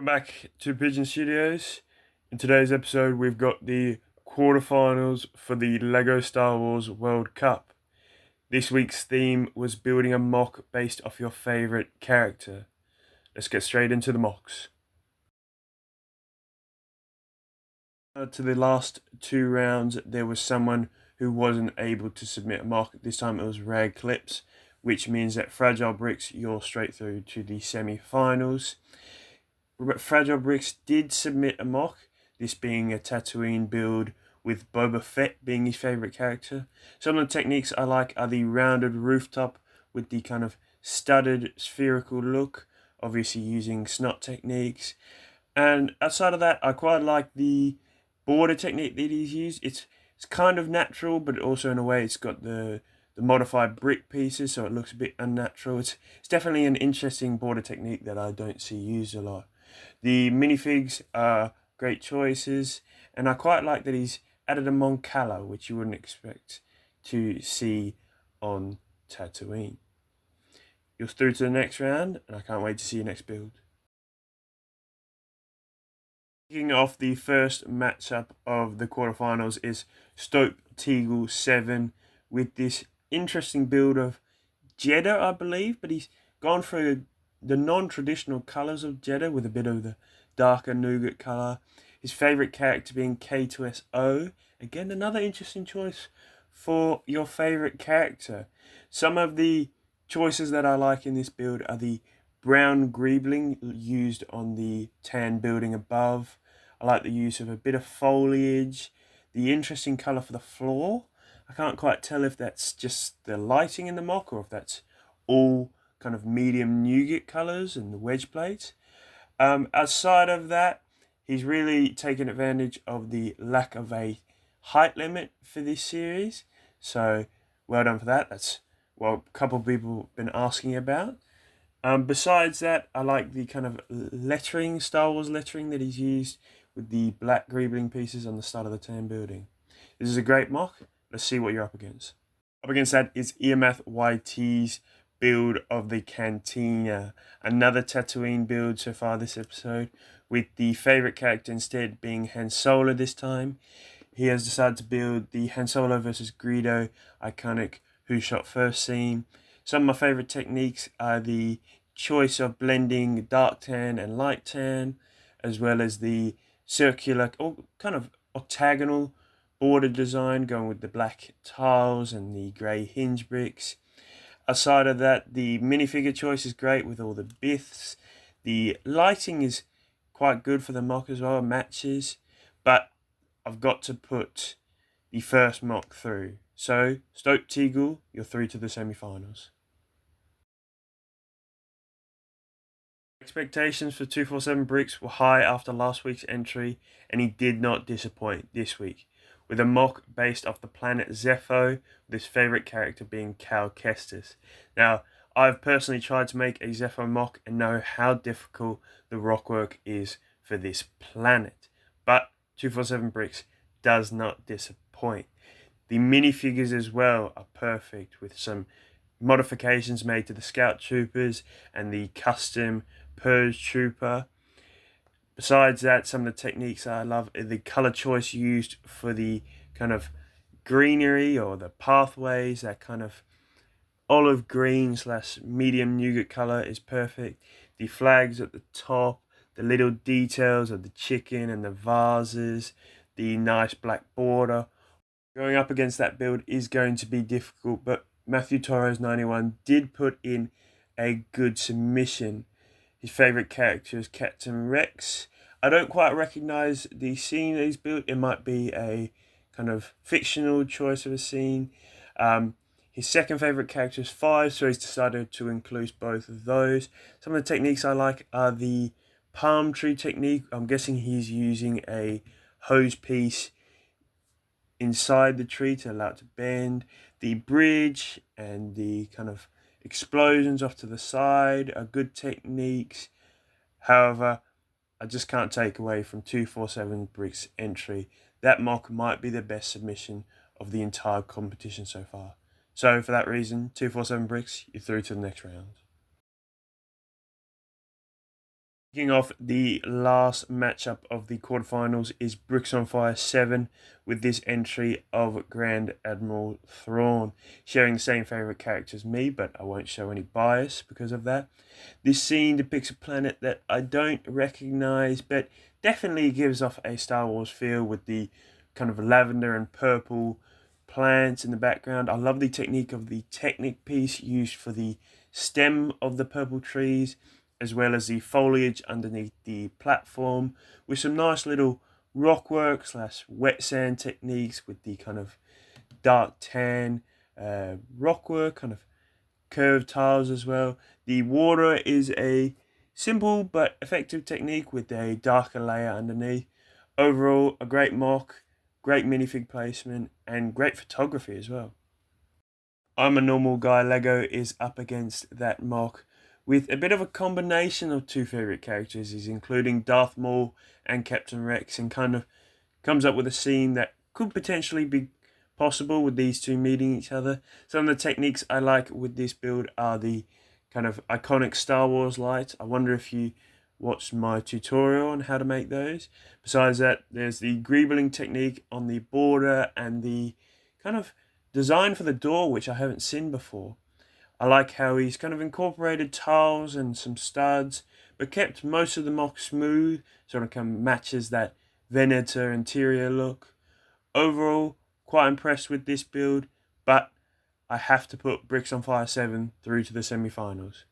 Welcome back to Pigeon Studios. In today's episode, we've got the quarterfinals for the LEGO Star Wars World Cup. This week's theme was building a mock based off your favourite character. Let's get straight into the mocks. To the last two rounds, there was someone who wasn't able to submit a mock. This time it was Rare Clips, which means that Fragile Bricks, you're straight through to the semi-finals. Fragile Bricks did submit a mock, this being a Tatooine build with Boba Fett being his favourite character. Some of the techniques I like are the rounded rooftop with the kind of studded spherical look, obviously using snot techniques. And outside of that, I quite like the border technique that he's used. It's kind of natural, but also in a way it's got the modified brick pieces, so it looks a bit unnatural. It's definitely an interesting border technique that I don't see used a lot. The minifigs are great choices, and I quite like that he's added a Mon Cala, which you wouldn't expect to see on Tatooine. You're through to the next round, and I can't wait to see your next build. Kicking off the first matchup of the quarterfinals is Stope Teagle 7 with this interesting build of Jeddah, I believe, but he's gone for the non-traditional colours of Jeddah with a bit of the darker nougat colour. His favourite character being K2SO. Again, another interesting choice for your favourite character. Some of the choices that I like in this build are the brown greebling used on the tan building above. I like the use of a bit of foliage, the interesting colour for the floor. I can't quite tell if that's just the lighting in the mock or if that's all kind of medium nougat colours and the wedge plates. Outside of that, he's really taken advantage of the lack of a height limit for this series. So well done for that. That's what a couple of people have been asking about. Besides that, I like the kind of lettering, Star Wars lettering that he's used with the black greebling pieces on the start of the tan building. This is a great mock. Let's see what you're up against. Up against that is Earmath YT's build of the Cantina. Another Tatooine build so far this episode, with the favourite character instead being Han Solo this time. He has decided to build the Han Solo versus Greedo iconic Who Shot First scene. Some of my favourite techniques are the choice of blending dark tan and light tan, as well as the circular or kind of octagonal border design going with the black tiles and the grey hinge bricks. Aside of that, the minifigure choice is great with all the biths. The lighting is quite good for the mock as well, matches, but I've got to put the first mock through. So, Stoke Teagle, you're through to the semi-finals. Expectations for 247 Bricks were high after last week's entry, and he did not disappoint this week, with a mock based off the planet Zepho, with his favourite character being Cal Kestis. Now, I've personally tried to make a Zepho mock and know how difficult the rockwork is for this planet, but 247 Bricks does not disappoint. The minifigures as well are perfect, with some modifications made to the Scout Troopers and the custom Purge Trooper. Besides that, some of the techniques I love are the colour choice used for the kind of greenery or the pathways. That kind of olive green / medium nougat colour is perfect. The flags at the top, the little details of the chicken and the vases, the nice black border. Going up against that build is going to be difficult, but Matthew Torres 91 did put in a good submission. His favourite character is Captain Rex. I don't quite recognise the scene that he's built. It might be a kind of fictional choice of a scene. His second favourite character is 5, so he's decided to include both of those. Some of the techniques I like are the palm tree technique. I'm guessing he's using a hose piece inside the tree to allow it to bend. The bridge and the kind of explosions off to the side are good techniques. However, I just can't take away from 247 Bricks' entry. That mock might be the best submission of the entire competition so far. So for that reason, 247 Bricks, you're through to the next round. Kicking off the last matchup of the quarterfinals is Bricks on Fire 7 with this entry of Grand Admiral Thrawn, sharing the same favourite character as me, but I won't show any bias because of that. This scene depicts a planet that I don't recognise, but definitely gives off a Star Wars feel with the kind of lavender and purple plants in the background. I love the technique of the Technic piece used for the stem of the purple trees, as well as the foliage underneath the platform, with some nice little rock work slash wet sand techniques with the kind of dark tan rock work, kind of curved tiles as well. The water is a simple but effective technique with a darker layer underneath. Overall, a great mock, great minifig placement, and great photography as well. I'm a Normal Guy Lego is up against that mock with a bit of a combination of two favourite characters, is including Darth Maul and Captain Rex, and kind of comes up with a scene that could potentially be possible with these two meeting each other. Some of the techniques I like with this build are the kind of iconic Star Wars lights. I wonder if you watched my tutorial on how to make those. Besides that, there's the greebling technique on the border and the kind of design for the door, which I haven't seen before. I like how he's kind of incorporated tiles and some studs, but kept most of the mock smooth, sort of kind of matches that Venator interior look. Overall, quite impressed with this build, but I have to put Bricks on Fire 7 through to the semi-finals.